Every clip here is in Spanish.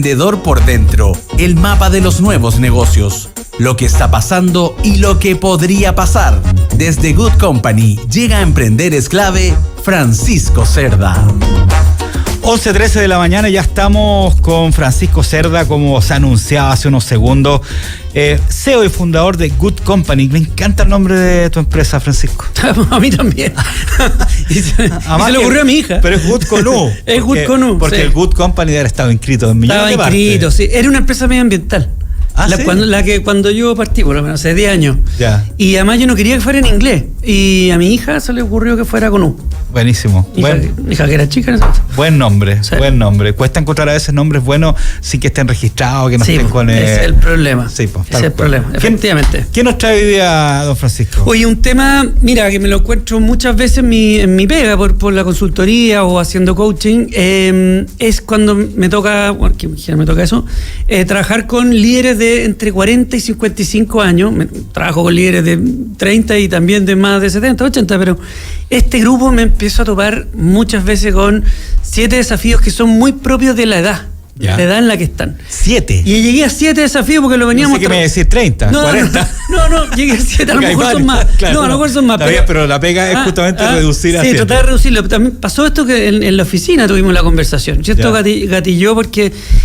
Emprendedor por dentro, el mapa de los nuevos negocios, lo que está pasando y lo que podría pasar. Desde Good Company llega a Emprender es Clave, Francisco Cerda. 11:13 de la mañana, ya estamos con Francisco Cerda, como se anunciaba hace unos segundos, CEO y fundador de Good Company. Me encanta el nombre de tu empresa, Francisco. A mí también. y se le ocurrió a mi hija. Pero es Good con U. Es Good con U. Porque sí. el Good Company debe haber estado inscrito en millones de partes. Estaba inscrito, sí. Era una empresa medioambiental. ¿Sí? Cuando yo partí, por lo menos hace 10 años. Ya. Y además yo no quería que fuera en inglés. Y a mi hija se le ocurrió que fuera con U. Buenísimo. Hija que era chica. Buen nombre, sí. Buen nombre. Cuesta encontrar a veces nombres buenos sin que estén registrados, que no estén con... Ese es el problema. Sí, pues, ese es el problema, efectivamente. ¿Qué nos trae hoy día, don Francisco? Oye, un tema, mira, que me lo encuentro muchas veces en mi pega, por la consultoría o haciendo coaching, es cuando me toca, bueno, que me toca eso, trabajar con líderes de entre 40 y 55 años. Trabajo con líderes de 30 y también de más de 70, 80, pero este grupo me empiezo a topar muchas veces con 7 desafíos que son muy propios de la edad. Ya. La edad en la que están. 7. Y llegué a 7 desafíos porque lo veníamos... No sé qué me decís, 30, 40. No, llegué a 7, a lo mejor son más. Claro, a lo mejor son más. Pero la pega es justamente reducir a 7. Sí, tratar de reducirlo. También pasó esto que en la oficina tuvimos la conversación, ¿cierto? Gatilló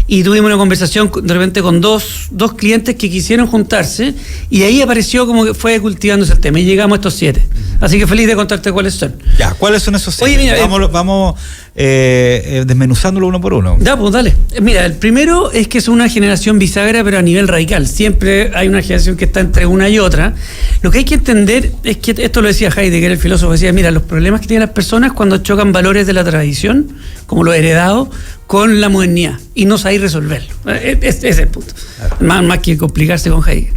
y tuvimos una conversación de repente con dos clientes que quisieron juntarse y ahí apareció como que fue cultivándose el tema y llegamos a estos 7. Así que feliz de contarte cuáles son. Ya, ¿cuáles son esos 7? Oye, mira, vamos desmenuzándolo uno por uno. Ya, pues dale. Mira, el primero es que es una generación bisagra, pero a nivel radical. Siempre hay una generación que está entre una y otra. Lo que hay que entender es que, esto lo decía Heidegger, el filósofo, decía, mira, los problemas que tienen las personas cuando chocan valores de la tradición, como lo heredado, con la modernidad, y no sabéis resolverlo. Ese es el punto. Claro. Más que complicarse con Heidegger.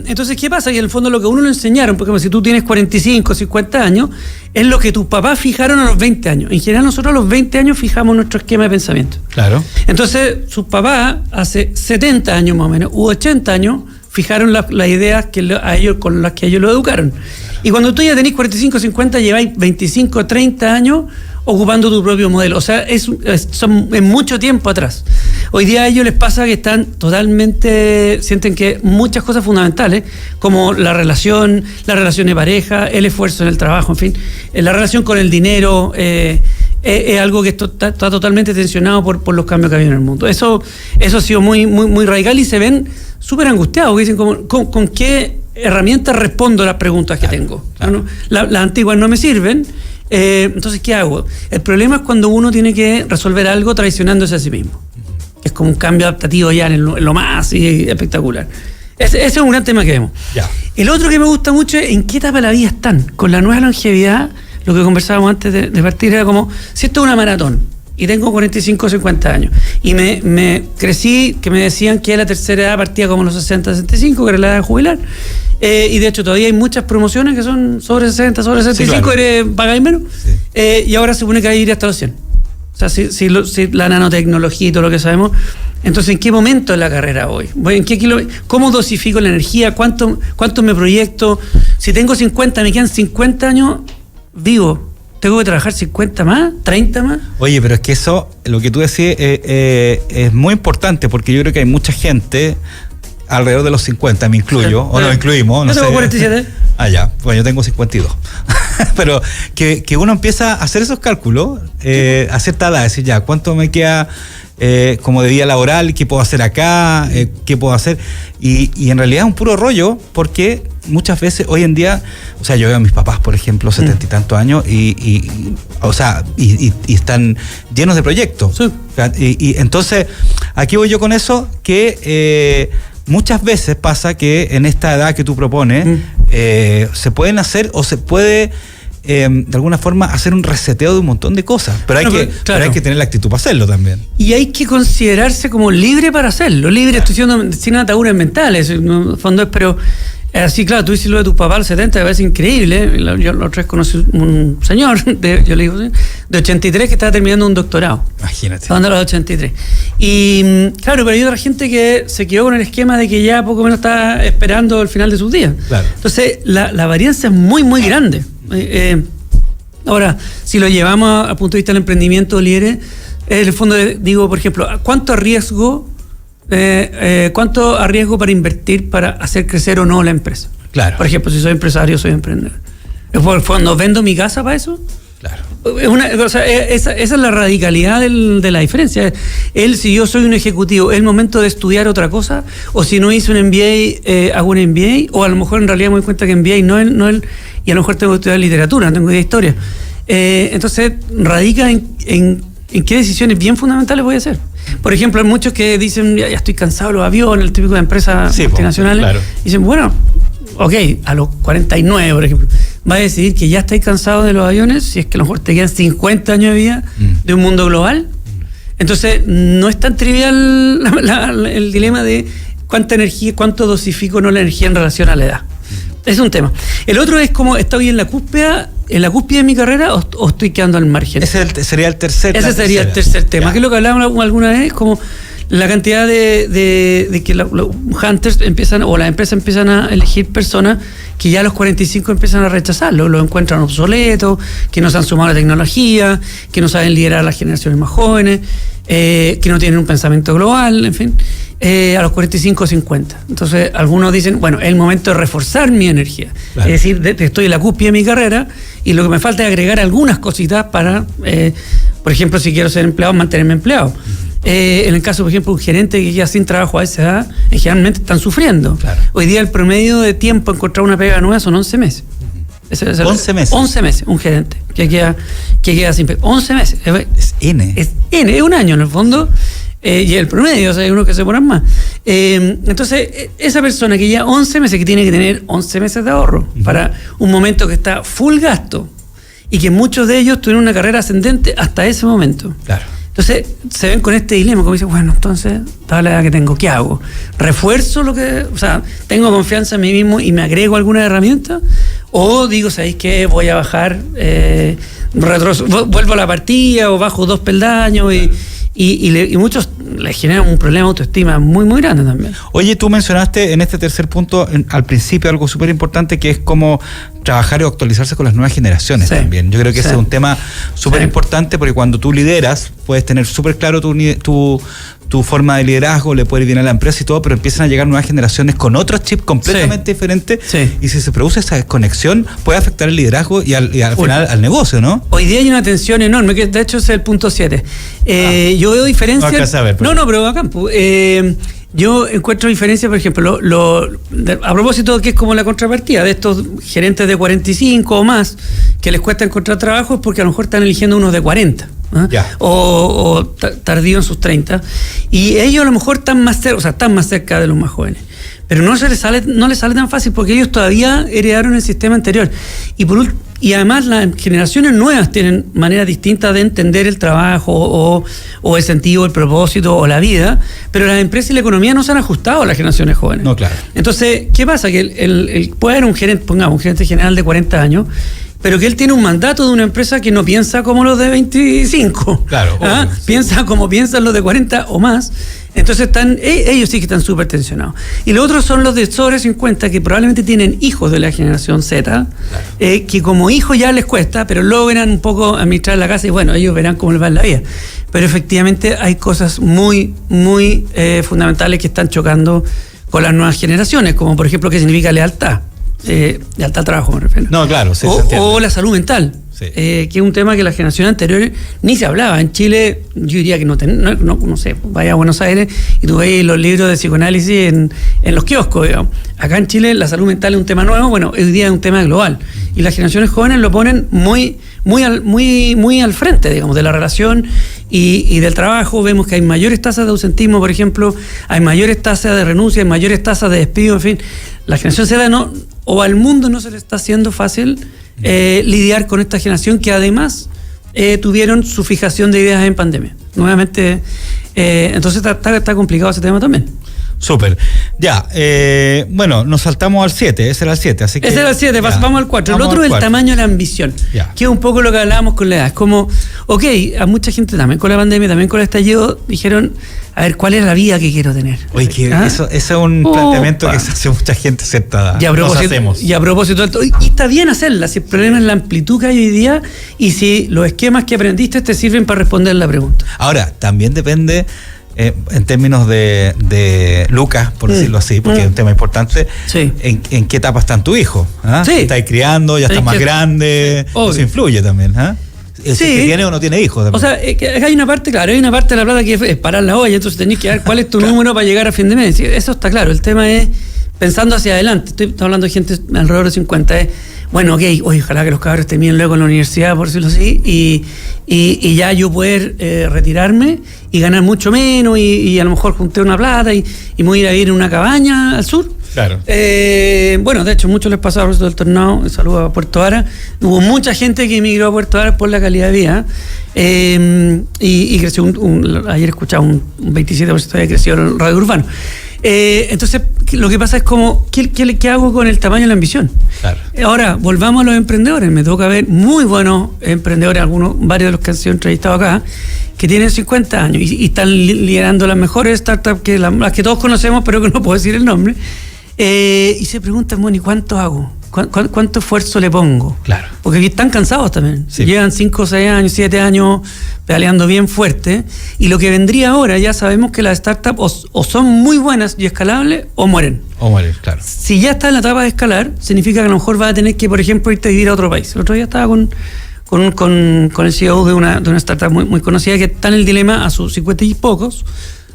Entonces, ¿qué pasa? Que en el fondo lo que a uno le enseñaron, por ejemplo, si tú tienes 45, 50 años, es lo que tus papás fijaron a los 20 años. En general, nosotros a los 20 años fijamos nuestro esquema de pensamiento. Claro. Entonces, sus papás, hace 70 años más o menos, u 80 años, fijaron las ideas con las que ellos lo educaron. Claro. Y cuando tú ya tenés 45, 50, lleváis 25, 30 años ocupando tu propio modelo. O sea, es mucho tiempo atrás. Hoy día a ellos les pasa que están sienten que muchas cosas fundamentales, como la relación de pareja, el esfuerzo en el trabajo, en fin, la relación con el dinero, es algo que está totalmente tensionado por los cambios que ha habido en el mundo. Eso ha sido muy, muy, muy radical y se ven súper angustiados, dicen ¿con qué herramientas respondo a las preguntas que tengo? Claro. Las antiguas no me sirven. Entonces, ¿qué hago? El problema es cuando uno tiene que resolver algo traicionándose a sí mismo. Es como un cambio adaptativo ya en lo más espectacular. Ese es un gran tema que vemos. Ya. El otro que me gusta mucho es en qué etapa de la vida están. Con la nueva longevidad, lo que conversábamos antes de partir era como, si esto es una maratón y tengo 45 o 50 años y me crecí, que me decían que la tercera edad partía como los 60, 65, que era la edad de jubilar. Y de hecho todavía hay muchas promociones que son sobre 60, sobre 65, sí, claro. Pagáis menos. Sí. Y ahora se supone que hay que ir hasta los 100. O sea, si la nanotecnología y todo lo que sabemos. Entonces, ¿en qué momento de la carrera voy? ¿Cómo dosifico la energía? ¿Cuánto me proyecto? Si tengo 50, me quedan 50 años vivo. ¿Tengo que trabajar 50 más? ¿30 más? Oye, pero es que eso, lo que tú decís, es muy importante, porque yo creo que hay mucha gente alrededor de los 50, me incluyo, o nos incluimos, no sé. Yo tengo 47. Ya, bueno, yo tengo 52. Pero que uno empieza a hacer esos cálculos a cierta edad, decir ya, ¿cuánto me queda como de vida laboral? ¿Qué puedo hacer acá? ¿Qué puedo hacer? Y en realidad es un puro rollo, porque muchas veces hoy en día, o sea, yo veo a mis papás, por ejemplo, 70 y tantos años, y están llenos de proyectos. Sí. Y entonces, aquí voy yo con eso, que muchas veces pasa que en esta edad que tú propones, se pueden hacer o se puede de alguna forma hacer un reseteo de un montón de cosas, pero hay que tener la actitud para hacerlo también. Y hay que considerarse como libre para hacerlo, libre, estoy diciendo sin ataduras mentales, en el fondo es, pero así, claro, tú dices lo de tus papás al 70, me parece increíble. Yo la otra vez conocí un señor, yo le digo, de 83 que estaba terminando un doctorado. Imagínate. Estaba andando a los 83. Y claro, pero hay otra gente que se quedó con el esquema de que ya poco menos está esperando el final de sus días. Claro. Entonces, la varianza es muy, muy grande. Ahora, si lo llevamos al punto de vista del emprendimiento, líderes, En el fondo, digo, por ejemplo, ¿cuánto arriesgo para invertir para hacer crecer o no la empresa? Claro. Por ejemplo, si soy empresario, soy emprendedor. Por el fondo, ¿vendo mi casa para eso? Claro. Esa es la radicalidad de la diferencia. Si yo soy un ejecutivo, ¿es el momento de estudiar otra cosa? O si no hice un MBA, hago un MBA, o a lo mejor en realidad me doy cuenta que MBA no es, y a lo mejor tengo que estudiar literatura, no tengo idea de historia. Entonces, radica en qué decisiones bien fundamentales voy a hacer. Por ejemplo, hay muchos que dicen, ya estoy cansado de los aviones, el típico de empresas multinacionales. Claro. Dicen, bueno, ok, a los 49, por ejemplo, va a decidir que ya estáis cansados de los aviones, si es que a lo mejor te quedan 50 años de vida de un mundo global. Entonces, no es tan trivial el dilema de cuánta energía, cuánto dosifico no la energía en relación a la edad. Es un tema. El otro es como, ¿estoy en la cúspide de mi carrera o estoy quedando al margen? Ese sería el tercer tema. Ese sería el tercer tema, ya. Que es lo que hablábamos alguna vez, como la cantidad de que los hunters empiezan, o las empresas empiezan a elegir personas que ya a los 45 empiezan a rechazarlo, lo encuentran obsoletos, que no se han sumado a la tecnología, que no saben liderar a las generaciones más jóvenes, que no tienen un pensamiento global, en fin, a los 45 o 50. Entonces, algunos dicen, bueno, es el momento de reforzar mi energía. Claro. Es decir, estoy en la cúspide de mi carrera y lo que me falta es agregar algunas cositas para, por ejemplo, si quiero ser empleado, mantenerme empleado. En el caso, por ejemplo, un gerente que queda sin trabajo a esa edad, generalmente están sufriendo. Claro. Hoy día el promedio de tiempo para encontrar una pega nueva son 11 meses. 11 meses. 11 meses, un gerente que queda sin pega. 11 meses. Es N. Es un año en el fondo. Y el promedio, o sea, hay unos que se ponen más. Entonces, esa persona que ya 11 meses, que tiene que tener 11 meses de ahorro para un momento que está full gasto y que muchos de ellos tuvieron una carrera ascendente hasta ese momento. Claro. Entonces, se ven con este dilema, como dicen, bueno, entonces, dada la edad que tengo, ¿qué hago? ¿Refuerzo tengo confianza en mí mismo y me agrego alguna herramienta? ¿O digo, ¿sabéis qué? Voy a bajar, vuelvo a la partida o bajo 2 peldaños y muchos les generan un problema de autoestima muy, muy grande también. Oye, tú mencionaste en este tercer punto, al principio, algo súper importante, que es cómo trabajar o actualizarse con las nuevas generaciones también. Yo creo que ese es un tema súper importante, porque cuando tú lideras, puedes tener súper claro tu forma de liderazgo, le puede ir bien a la empresa y todo, pero empiezan a llegar nuevas generaciones con otros chips completamente diferentes, y si se produce esa desconexión, puede afectar el liderazgo y al final al negocio, ¿no? Hoy día hay una tensión enorme, que de hecho ese es el punto 7. Yo veo diferencias... pero acá. Yo encuentro diferencias, por ejemplo, a propósito que es como la contrapartida de estos gerentes de 45 o más que les cuesta encontrar trabajo, es porque a lo mejor están eligiendo unos de 40. O tardío en sus 30, y ellos a lo mejor están más cerca de los más jóvenes, pero no les sale tan fácil, porque ellos todavía heredaron el sistema anterior, y además las generaciones nuevas tienen maneras distintas de entender el trabajo o el sentido, el propósito o la vida, pero las empresas y la economía no se han ajustado a las generaciones jóvenes. No, claro. Entonces, ¿qué pasa? Que puede haber un gerente general de 40 años, pero que él tiene un mandato de una empresa que no piensa como los de 25. Claro. Piensa como piensan los de 40 o más. Entonces ellos sí que están súper tensionados. Y los otros son los de sobre 50, que probablemente tienen hijos de la generación Z, que como hijos ya les cuesta, pero logran un poco administrar la casa y bueno, ellos verán cómo les va en la vida. Pero efectivamente hay cosas muy, muy fundamentales que están chocando con las nuevas generaciones, como por ejemplo qué significa lealtad. Lealtad al trabajo, me refiero. No, claro, sí, o la salud mental, que es un tema que la generación anterior ni se hablaba. En Chile, yo diría que no sé, vaya a Buenos Aires y tú veis los libros de psicoanálisis en los kioscos, digamos. Acá en Chile la salud mental es un tema nuevo, bueno, hoy día es un tema global. Y las generaciones jóvenes lo ponen muy al frente, digamos, de la relación y del trabajo. Vemos que hay mayores tasas de ausentismo, por ejemplo, hay mayores tasas de renuncia, hay mayores tasas de despido, en fin. La generación Z o al mundo no se le está haciendo fácil lidiar con esta generación que además tuvieron su fijación de ideas en pandemia. Nuevamente, entonces está complicado ese tema también. Súper. Ya, bueno, nos saltamos al 7, ese era el 7, así que... Ese era el 7, vamos al 4. El otro es el tamaño de la ambición, que es un poco lo que hablábamos con la edad. Es como, ok, a mucha gente también con la pandemia, también con el estallido, dijeron, a ver, ¿cuál es la vida que quiero tener? Oye, que eso es un planteamiento que se hace mucha gente sentada. Y a propósito, y está bien hacerla, si el problema es la amplitud que hay hoy día y si los esquemas que aprendiste te sirven para responder la pregunta. Ahora, también depende... en términos de lucas, por decirlo así, porque es un tema importante, sí. ¿En qué etapa está tu hijo? ¿Ah? Sí. ¿Estáis criando? ¿Ya está más grande? Sí, eso influye también. ¿Ah? Sí. Si tiene o no tiene hijos. O sea, hay una parte, claro, hay una parte de la plata que es parar la olla, entonces tenés que ver cuál es tu número para llegar a fin de mes. Eso está claro. El tema es pensando hacia adelante. Estoy hablando de gente alrededor de 50. Bueno, ok, ojalá que los cabros terminen luego en la universidad, por decirlo así, y ya yo poder retirarme y ganar mucho menos y a lo mejor junté una plata y me voy a ir a vivir en una cabaña al sur. Claro. Bueno, de hecho, muchos les pasaba el del tornado. Saludos a Puerto Vara. Hubo mucha gente que emigró a Puerto Vara por la calidad de vida. Y creció ayer escuchaba un 27% había crecido el radio urbano. Entonces, lo que pasa es como, ¿qué hago con el tamaño de la ambición? Claro. Ahora, volvamos a los emprendedores. Me toca ver muy buenos emprendedores, varios de los que han sido entrevistados acá, que tienen 50 años y están liderando las mejores startups, las que todos conocemos, pero que no puedo decir el nombre. Y se preguntan, bueno, ¿y cuánto hago? ¿Cuánto esfuerzo le pongo? Claro. Porque aquí están cansados también. Sí. Llevan 5, 6 años, 7 años pedaleando bien fuerte. Y lo que vendría ahora, ya sabemos que las startups o son muy buenas y escalables o mueren. Claro. Si ya está en la etapa de escalar, significa que a lo mejor vas a tener que, por ejemplo, irte a vivir a otro país. El otro día estaba con el CEO de una startup muy, muy conocida que está en el dilema a sus 50 y pocos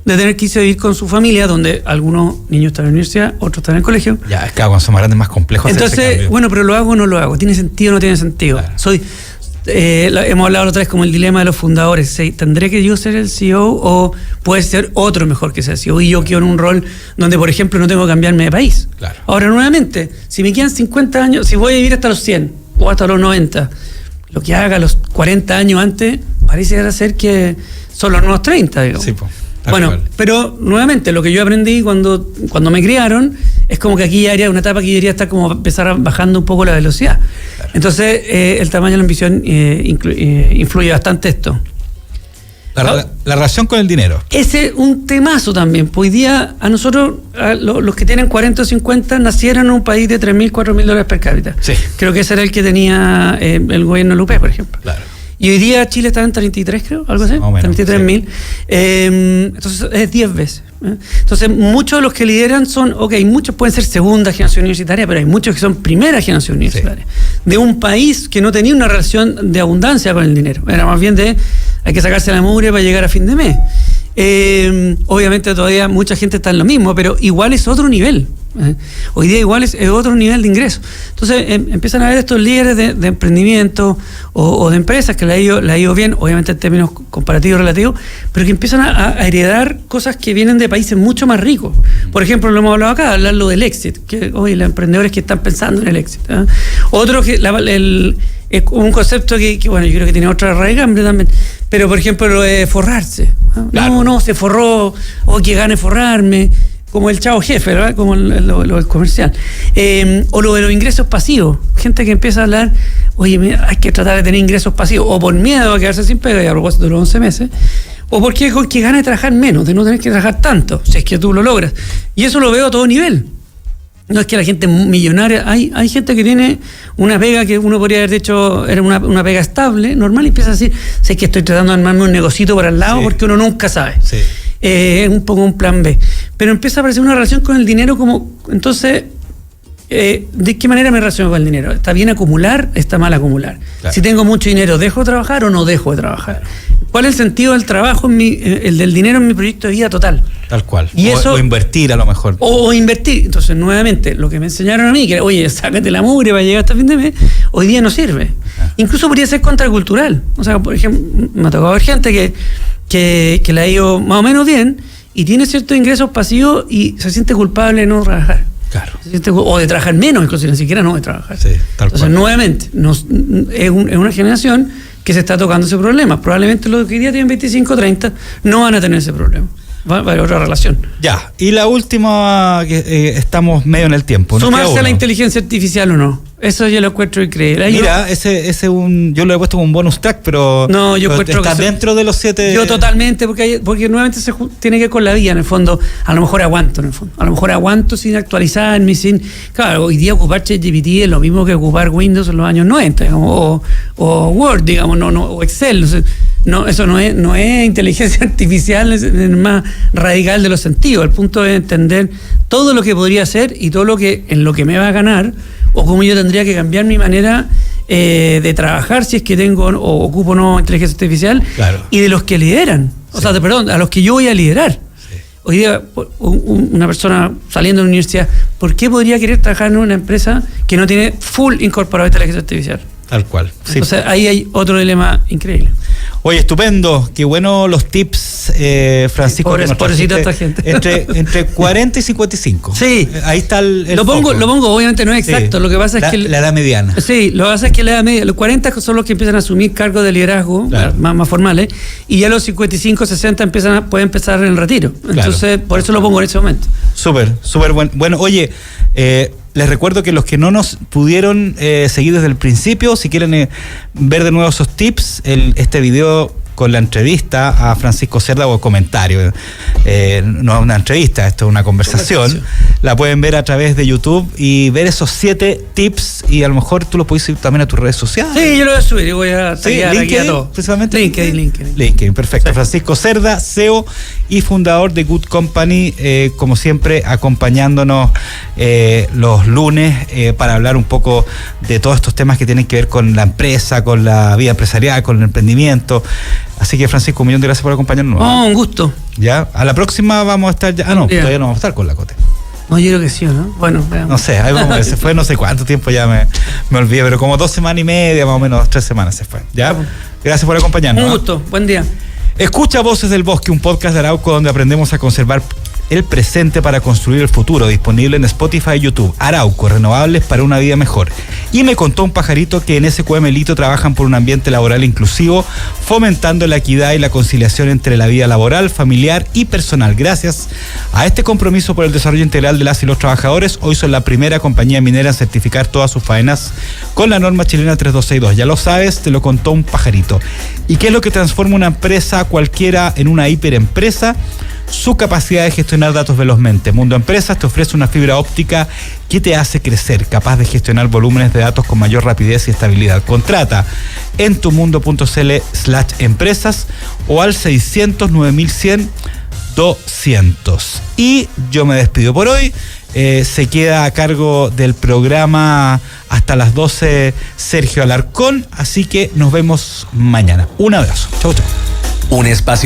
de tener que irse a vivir con su familia, donde algunos niños están en la universidad, otros están en el colegio. Ya, es que cuando son más grandes, más complejos. Entonces, bueno, pero ¿lo hago o no lo hago? ¿Tiene sentido o no tiene sentido? Claro. Hemos hablado la otra vez como el dilema de los fundadores. ¿Tendré que yo ser el CEO o puede ser otro mejor que sea el CEO? Y yo quiero en un rol donde, por ejemplo, no tengo que cambiarme de país. Claro. Ahora, nuevamente, si me quedan 50 años, si voy a vivir hasta los 100 o hasta los 90, lo que haga a los 40 años antes parece ser que son los nuevos 30, digamos. Sí, pues. Bueno, pero nuevamente lo que yo aprendí cuando me criaron es como que aquí ya era una etapa que yo debería estar como empezar bajando un poco la velocidad. Claro. Entonces el tamaño de la ambición influye bastante esto. La relación con el dinero. Ese es un temazo también. Hoy día a nosotros, los que tienen 40 o 50, nacieron en un país de $3.000, $4.000 per cápita. Sí. Creo que ese era el que tenía el gobierno Lupe, por ejemplo. Claro. Y hoy día Chile está en 33, creo, algo así, 33.000. Sí. Entonces es 10 veces. Entonces muchos de los que lideran son, muchos pueden ser segunda generación universitaria, pero hay muchos que son primera generación universitaria. Sí. De un país que no tenía una relación de abundancia con el dinero. Era más bien hay que sacarse la mugre para llegar a fin de mes. Obviamente todavía mucha gente está en lo mismo, pero igual es otro nivel. Hoy día igual es otro nivel de ingreso. Entonces empiezan a ver estos líderes de emprendimiento o de empresas que le ha ido bien, obviamente en términos comparativos relativos, pero que empiezan a heredar cosas que vienen de países mucho más ricos. Por ejemplo, lo hemos hablado acá, hablarlo del exit, que hoy los emprendedores que están pensando en el exit. Otro que es un concepto que bueno, yo creo que tiene otra raigambre también, pero por ejemplo lo de forrarse. Claro. No, se forró, que gane forrarme, como el chavo jefe, ¿verdad? Como lo del comercial. O lo de los ingresos pasivos. Gente que empieza a hablar, hay que tratar de tener ingresos pasivos, o por miedo a quedarse sin pega, y a propósito de los 11 meses, o porque gana de trabajar menos, de no tener que trabajar tanto, si es que tú lo logras. Y eso lo veo a todo nivel. No es que la gente millonaria, hay gente que tiene una pega que uno podría haber dicho era una pega estable, normal, y empieza a decir, sé que estoy tratando de armarme un negocito por al lado, sí, porque uno nunca sabe. Sí. Es un poco un plan B. Pero empieza a aparecer una relación con el dinero como, entonces, ¿de qué manera me relaciono con el dinero? ¿Está bien acumular? ¿Está mal acumular? Claro. Si tengo mucho dinero, ¿dejo de trabajar o no dejo de trabajar? Claro. ¿Cuál es el sentido del trabajo, el del dinero en mi proyecto de vida total? Tal cual. Y o invertir a lo mejor. O invertir. Entonces, nuevamente, lo que me enseñaron a mí, que sácate la mugre para llegar hasta fin de mes, hoy día no sirve. Incluso podría ser contracultural. O sea, por ejemplo, me ha tocado ver gente que le ha ido más o menos bien y tiene ciertos ingresos pasivos y se siente culpable de no trabajar. Claro. O de trabajar menos, incluso ni siquiera no de trabajar. Sí, tal Entonces, cual. nuevamente, es una generación que se está tocando ese problema. Probablemente los que hoy día tienen 25 o 30 no van a tener ese problema. va a haber otra relación. Ya, y la última, estamos medio en el tiempo. ¿Sumarse a la inteligencia artificial o no? Eso yo lo encuentro increíble. Mira, yo lo he puesto como un bonus track, pero no, yo encuentro está dentro de los 7. Yo totalmente, porque nuevamente tiene que ver con la vida, en el fondo. A lo mejor aguanto, en el fondo. A lo mejor aguanto sin actualizarme, claro, hoy día ocupar ChatGPT es lo mismo que ocupar Windows en los años 90, digamos, o Word, digamos, o Excel. No, eso no es inteligencia artificial en el más radical de los sentidos. El punto es entender todo lo que podría hacer y todo en lo que me va a ganar, o cómo yo tendría que cambiar mi manera de trabajar si es que tengo o ocupo no inteligencia artificial, claro. Y de los que lideran, a los que yo voy a liderar. Sí. Hoy día una persona saliendo de la universidad, ¿por qué podría querer trabajar en una empresa que no tiene full incorporado inteligencia artificial? Tal cual. Entonces ahí hay otro dilema increíble. Oye, estupendo, qué bueno los tips, Francisco. Pobrecita esta gente. Entre 40 y 55. Sí. Ahí está el lo pongo, obviamente no es exacto. Sí. Lo que pasa es que la edad mediana. Sí, lo que pasa es que la edad media, los 40 son los que empiezan a asumir cargos de liderazgo, claro, más formales, y ya los 55, 60 pueden empezar en el retiro. Entonces, claro, por eso lo pongo en ese momento. Súper bueno. Bueno, oye, les recuerdo que los que no nos pudieron seguir desde el principio, si quieren ver de nuevo esos tips, este video con la entrevista a Francisco Cerda o comentario, no es una entrevista, esto es una conversación, la pueden ver a través de YouTube y ver esos 7 tips, y a lo mejor tú los puedes subir también a tus redes sociales. Sí, yo lo voy a subir y voy a taggear aquí a todos. Precisamente LinkedIn, perfecto. Sí. Francisco Cerda, CEO y fundador de Good Company, como siempre acompañándonos los lunes para hablar un poco de todos estos temas que tienen que ver con la empresa, con la vida empresarial, con el emprendimiento. Así que, Francisco, un millón de gracias por acompañarnos. Un gusto. Ya, a la próxima vamos a estar ya. Todavía no vamos a estar con la Cote. No, yo creo que sí, ¿no? Bueno, veamos. No sé, ahí vamos a ver, se fue no sé cuánto tiempo, ya me olvidé, pero como 2 semanas y media, más o menos, 3 semanas se fue. ¿Ya? Gracias por acompañarnos. Un gusto, buen día. Escucha Voces del Bosque, un podcast de Arauco donde aprendemos a conservar el presente para construir el futuro, disponible en Spotify y YouTube. Arauco, renovables para una vida mejor. Y me contó un pajarito que en SQM Lito trabajan por un ambiente laboral inclusivo, fomentando la equidad y la conciliación entre la vida laboral, familiar y personal. Gracias a este compromiso por el desarrollo integral de las y los trabajadores, hoy son la primera compañía minera en certificar todas sus faenas con la norma chilena 3262. Ya lo sabes, te lo contó un pajarito. ¿Y qué es lo que transforma una empresa cualquiera en una hiperempresa? Su capacidad de gestionar datos velozmente. Mundo Empresas te ofrece una fibra óptica que te hace crecer, capaz de gestionar volúmenes de datos con mayor rapidez y estabilidad. Contrata en tumundo.cl/empresas o al 600-9100-200. Y yo me despido por hoy. Se queda a cargo del programa hasta las 12 Sergio Alarcón, así que nos vemos mañana. Un abrazo. Chau. Un espacio